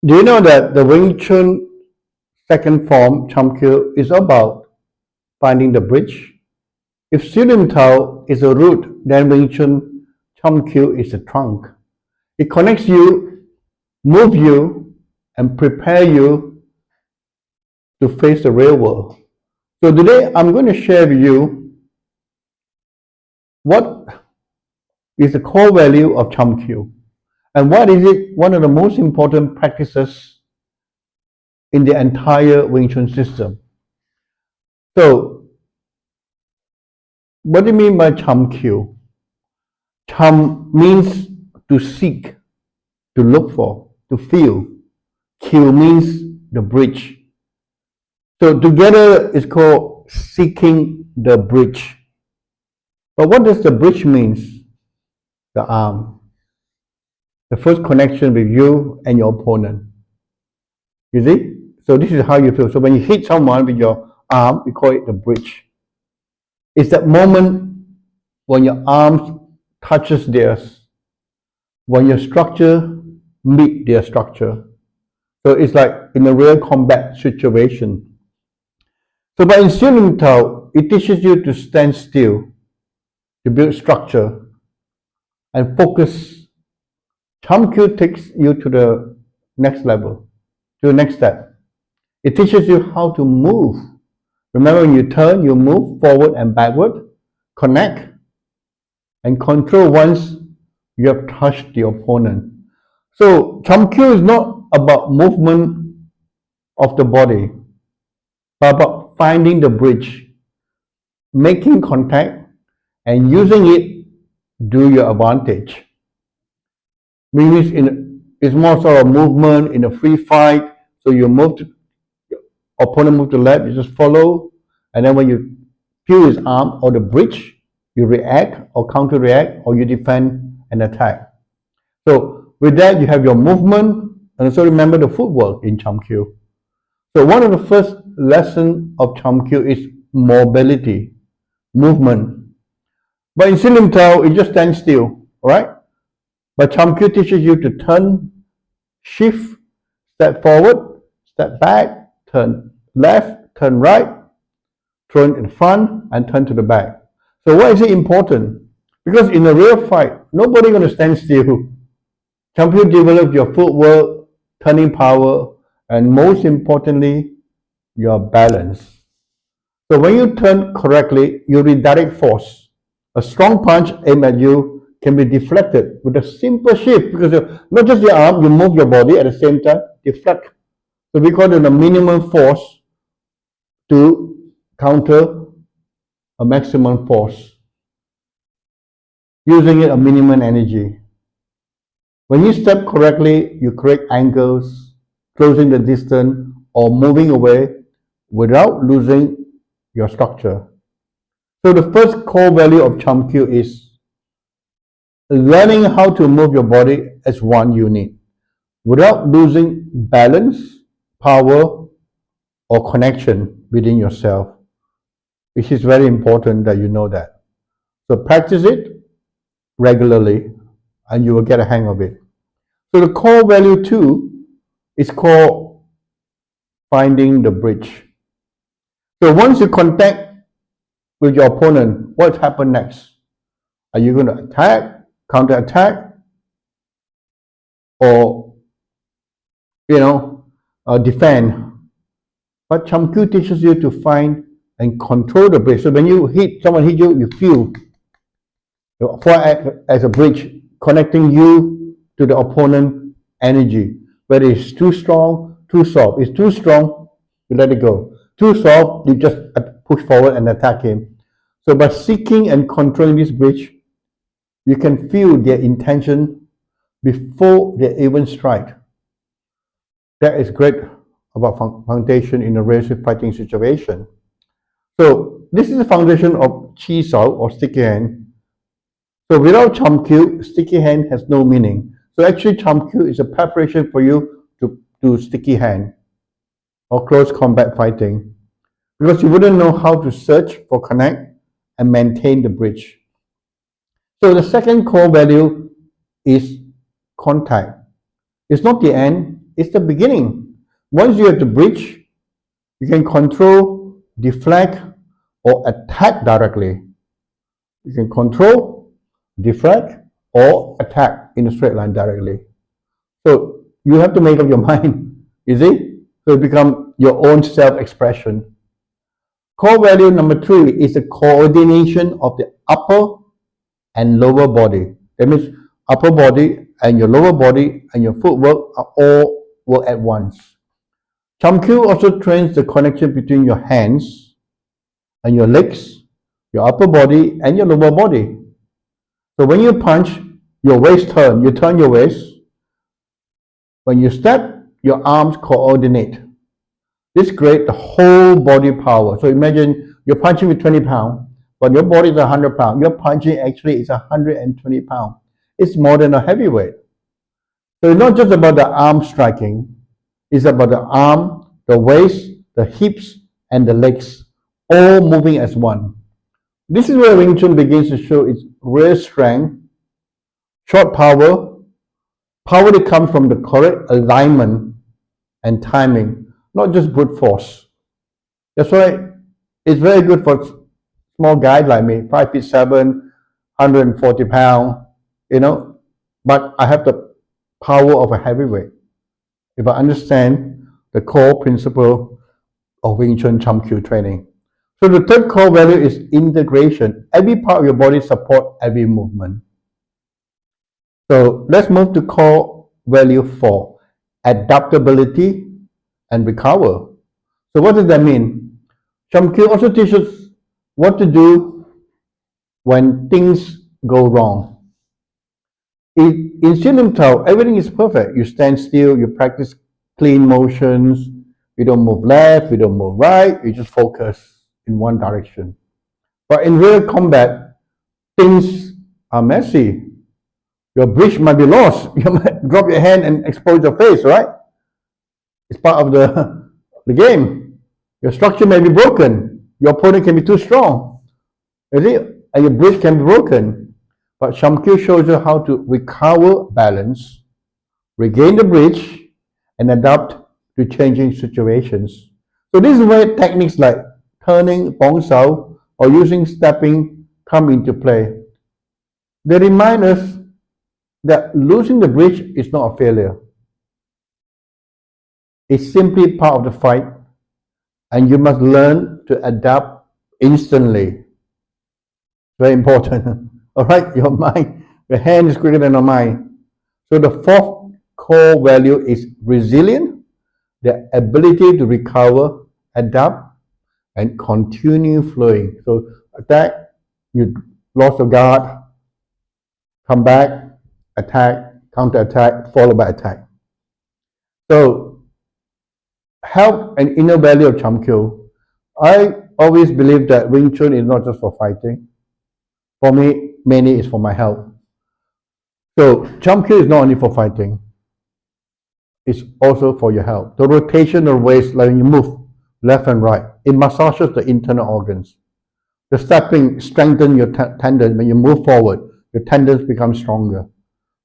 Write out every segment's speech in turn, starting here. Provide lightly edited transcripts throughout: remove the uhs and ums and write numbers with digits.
Do you know that the Wing Chun second form, Chum Kiu, is about finding the bridge? If Siu Lim Tao is a root, then Wing Chun Chum Kiu is the trunk. It connects you, move you, and prepare you to face the real world. So today I'm going to share with you what is the core value of Chum Kiu and what is it one of the most important practices in the entire Wing Chun system. So what do you mean by Chum Kiu? Chum means to seek, to look for, to feel. Kiu means the bridge. So together it's called seeking the bridge. But what does the bridge means? The arm. The first connection with you and your opponent. You see? So this is how you feel. So when you hit someone with your arm, we call it the bridge. It's that moment when your arms touches theirs, when your structure meet their structure. So it's like in a real combat situation. So by in Siu Lim Tao, it teaches you to stand still, to build structure, and focus. Chum Kiu takes you to the next level, to the next step. It teaches you how to move. Remember, when you turn, you move forward and backward, connect, and control once you have touched the opponent. So Chum Kiu is not about movement of the body, but about finding the bridge, making contact, and using it to your advantage. Means it's more sort of movement in a free fight. So you move to your opponent move to the left, you just follow, and then when you feel his arm or the bridge, you react or counter react or you defend and attack. So with that, you have your movement, and also remember the footwork in Chum Kiu. So one of the first lessons of Chum Kiu is mobility, movement. But in Siu Lim Tao, it just stands still, right? But Chum Kiu teaches you to turn, shift, step forward, step back, turn left, turn right, turn in front, and turn to the back. So why is it important? Because in a real fight, nobody's going to stand still. Chum Kiu develops your footwork, turning power, and most importantly, your balance. So when you turn correctly, you redirect force. A strong punch aimed at you can be deflected with a simple shift because not just your arm, you move your body at the same time, deflect. So we call it a minimum force to counter a maximum force, using it a minimum energy. When you step correctly, you create angles, closing the distance or moving away without losing your structure. So the first core value of Chum Kiu is learning how to move your body as one unit without losing balance, power, or connection within yourself, which is very important that you know that. So practice it regularly and you will get a hang of it. So the core value 2 is called finding the bridge. So once you contact with your opponent, what happens next? Are you going to attack, counter attack, or defend? But Chum Kiu teaches you to find and control the bridge. So when someone hit you, you feel your forearm act as a bridge, connecting you to the opponent energy. Whether it's too strong, too soft. It's too strong, you let it go. Too soft, you just push forward and attack him. So by seeking and controlling this bridge, you can feel their intention before they even strike. That is great about foundation in a relationship fighting situation. So this is the foundation of Chi Sao or sticky hand. So without Chum Kiu, sticky hand has no meaning. So actually Chum Kiu is a preparation for you to do sticky hand or close combat fighting, because you wouldn't know how to search for connect and maintain the bridge. So the second core value is contact. It's not the end, It's the beginning. Once you have the bridge, you can control, deflect, or attack directly. You can control, deflect, or attack in a straight line directly. So you have to make up your mind, you see? So it becomes your own self-expression. Core value number 3 is the coordination of the upper and lower body. That means upper body and your lower body and your footwork are all work at once. Chum Kiu also trains the connection between your hands and your legs, your upper body and your lower body. So when you punch, your waist turn, you turn your waist. When you step, your arms coordinate. This creates the whole body power. So imagine you're punching with 20 pounds, but your body is 100 pounds. Your punching actually is 120 pounds. It's more than a heavyweight. So it's not just about the arm striking. It's about the arm, the waist, the hips, and the legs, all moving as one. This is where Wing Chun begins to show its real strength, short power, power that comes from the correct alignment and timing, not just brute force. That's why it's very good for small guy like me, 5'7", 140 pounds, but I have the power of a heavyweight. If I understand the core principle of Wing Chun Chum Kiu training. So the third core value is integration. Every part of your body supports every movement. So let's move to core value 4, adaptability and recover. So what does that mean? Chum Kiu also teaches what to do when things go wrong. In Siu Lim Tao, everything is perfect. You stand still, you practice clean motions, you don't move left, you don't move right, you just focus in one direction. But in real combat, things are messy. Your bridge might be lost. You might drop your hand and expose your face, right? It's part of the game. Your structure may be broken. Your opponent can be too strong. You see? And your bridge can be broken. But Chum Kiu shows you how to recover balance, regain the bridge, and adapt to changing situations. So this is where techniques like turning, bong sao, or using stepping come into play. They remind us that losing the bridge is not a failure. It's simply part of the fight, and you must learn to adapt instantly. Very important. All right, your mind, your hand is quicker than your mind. So the fourth core value is resilient, the ability to recover, adapt, and continue flowing. So attack, you lost your guard, come back, attack, counter attack, followed by attack. So health and inner value of Chum Kiu. I always believe that Wing Chun is not just for fighting. For me, mainly it's for my health. So Chum Kiu is not only for fighting, it's also for your health. The rotation of waist, like when you move left and right, it massages the internal organs. The stepping strengthens your tendons. When you move forward, your tendons become stronger.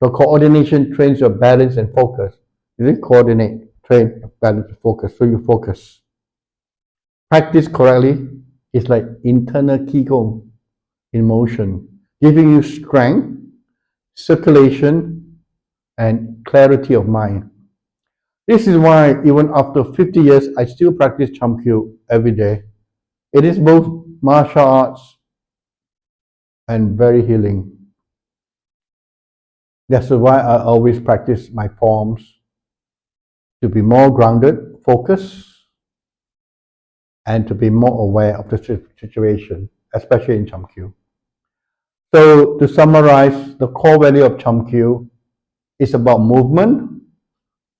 The coordination trains your balance and focus. You didn't coordinate, train, balance, and focus, so you focus. Practice correctly is like internal qigong in motion, giving you strength, circulation, and clarity of mind. This is why even after 50 years, I still practice Chum Kiu every day. It is both martial arts and very healing. That's why I always practice my forms to be more grounded, focused, and to be more aware of the situation, especially in Chum Kiu. So to summarize, the core value of Chum Kiu is about movement,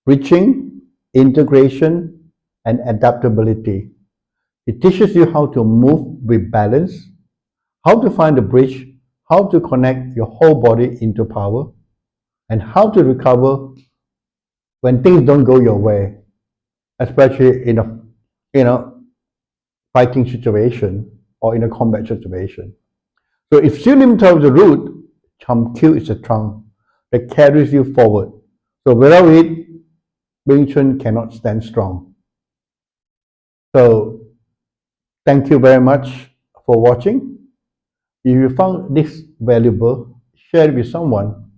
reaching, integration, and adaptability. It teaches you how to move with balance, how to find the bridge, how to connect your whole body into power, and how to recover when things don't go your way, especially in a fighting situation or in a combat situation. So if Siu Lim Tao is the root, Chum Kiu is the trunk that carries you forward. So without it, Wing Chun cannot stand strong. So thank you very much for watching. If you found this valuable, share it with someone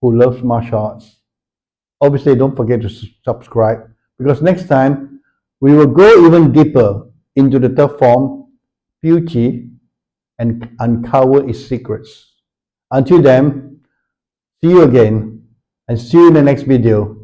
who loves martial arts. Obviously, don't forget to subscribe because next time we will go even deeper into the third form, Piu Chi, and uncover its secrets. Until then, see you again and see you in the next video.